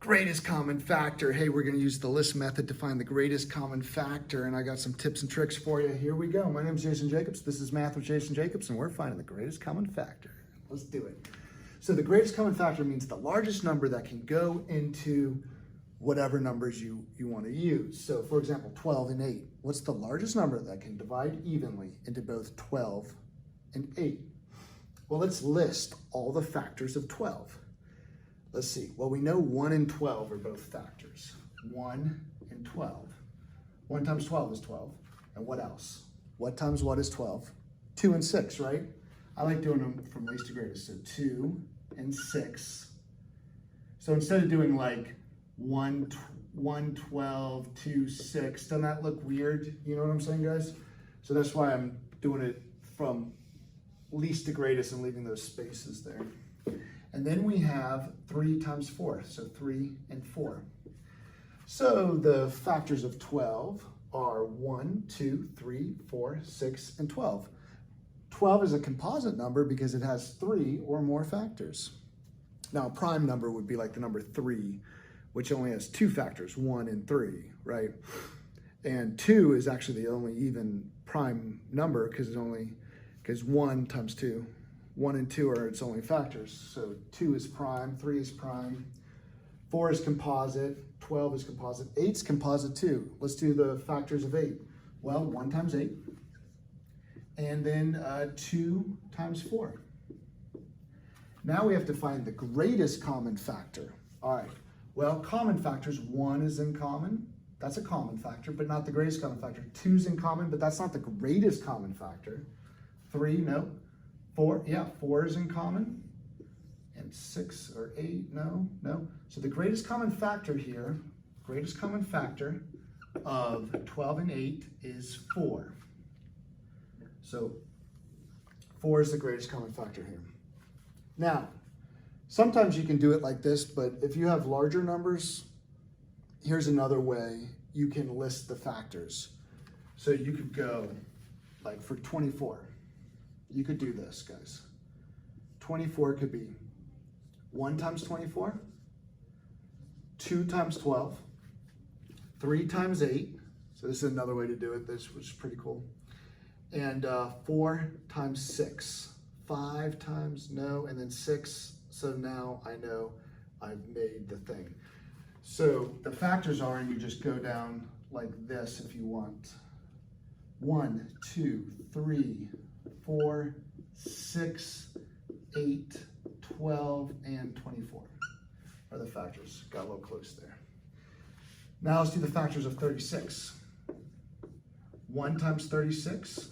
Greatest common factor. Hey, we're going to use the list method to find the greatest common factor, and I got some tips and tricks for you. Here we go. My name is Jason Jacobs. This is Math with Jason Jacobs, and we're finding the greatest common factor. Let's do it. So the greatest common factor means the largest number that can go into whatever numbers you want to use. So for example, 12 and 8. What's the largest number that can divide evenly into both 12 and 8? Well, let's list all the factors of 12. Let's see. Well, we know 1 and 12 are both factors. 1 and 12. 1 times 12 is 12. And what else? What times what is 12? 2 and 6, right? I like doing them from least to greatest. So 2 and 6. So instead of doing like 1, 12, 2, 6, doesn't that look weird? You know what I'm saying, guys? So that's why I'm doing it from least to greatest and leaving those spaces there. And then we have 3 times 4, so 3 and 4. So the factors of 12 are 1, 2, 3, 4, 6, and 12. 12 is a composite number because it has 3 or more factors. Now a prime number would be like the number 3, which only has 2 factors, 1 and 3, right? And 2 is actually the only even prime number because 1 times 2. 1 and 2 are its only factors. So 2 is prime, 3 is prime, 4 is composite, 12 is composite, 8 is composite too. Let's do the factors of 8. Well, 1 times 8, and then 2 times 4. Now we have to find the greatest common factor. All right, well, common factors, 1 is in common. That's a common factor, but not the greatest common factor. 2 is in common, but that's not the greatest common factor. 3, no. 4, yeah, 4 is in common. And 6 or 8, no. So the greatest common factor here, greatest common factor of 12 and 8 is 4. So 4 is the greatest common factor here. Now, sometimes you can do it like this, but if you have larger numbers, here's another way you can list the factors. So you could go, like for 24, you could do this, guys. 24 could be 1 times 24, 2 times 12, 3 times 8. So this is another way to do it, this which is pretty cool. And 4 times 6, 5 times no, and then 6. So now I know I've made the thing. So the factors are, and you just go down like this if you want. 1, 2, 3, 4, 6, 8, 12, and 24 are the factors. Got a little close there. Now let's do the factors of 36. 1 times 36,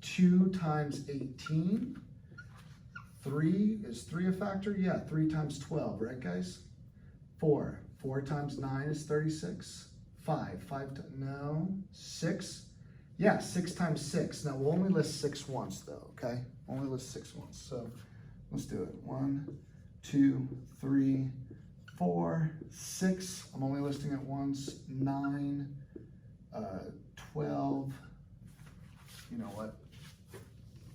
2 times 18, 3, is 3 a factor? Yeah, 3 times 12, right guys? 4 times 9 is 36, 5, no, 6, yeah, 6 times 6. Now we'll only list 6 once though, okay? Only list 6 once. So let's do it. 1, 2, 3, 4, 6. I'm only listing it once. 9, 12. You know what?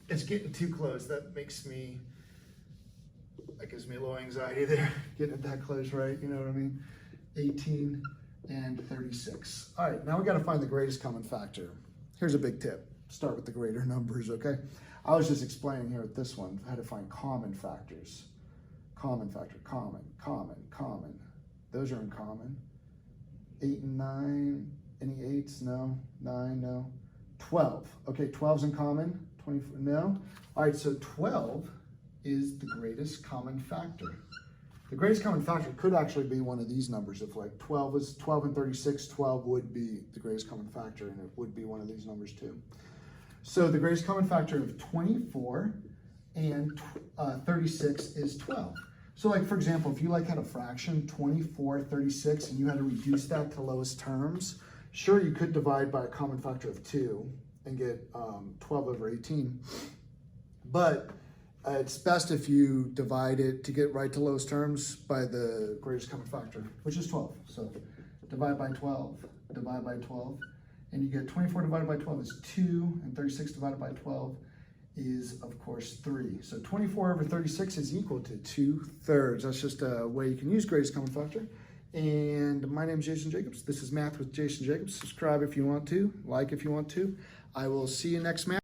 It's getting too close. That gives me a little anxiety there. Getting it that close, right? You know what I mean? 18 and 36. All right, now we got to find the greatest common factor. Here's a big tip. Start with the greater numbers, okay? I was just explaining here with this one how to find common factors. Common factor, common. Those are in common. 8 and 9, any 8s? No. 9, no. 12, okay, 12's in common. 24, no. All right, so 12 is the greatest common factor. The greatest common factor could actually be one of these numbers. If like 12 is 12 and 36, 12 would be the greatest common factor, and it would be one of these numbers too. So the greatest common factor of 24 and 36 is 12. So like, for example, if you like had a fraction, 24, 36, and you had to reduce that to lowest terms, sure, you could divide by a common factor of 2 and get 12 over 18. But it's best if you divide it to get right to lowest terms by the greatest common factor, which is 12. So divide by 12, and you get 24 divided by 12 is 2, and 36 divided by 12 is, of course, 3. So 24 over 36 is equal to 2/3. That's just a way you can use greatest common factor. And my name is Jason Jacobs. This is Math with Jason Jacobs. Subscribe if you want to, like if you want to. I will see you next math.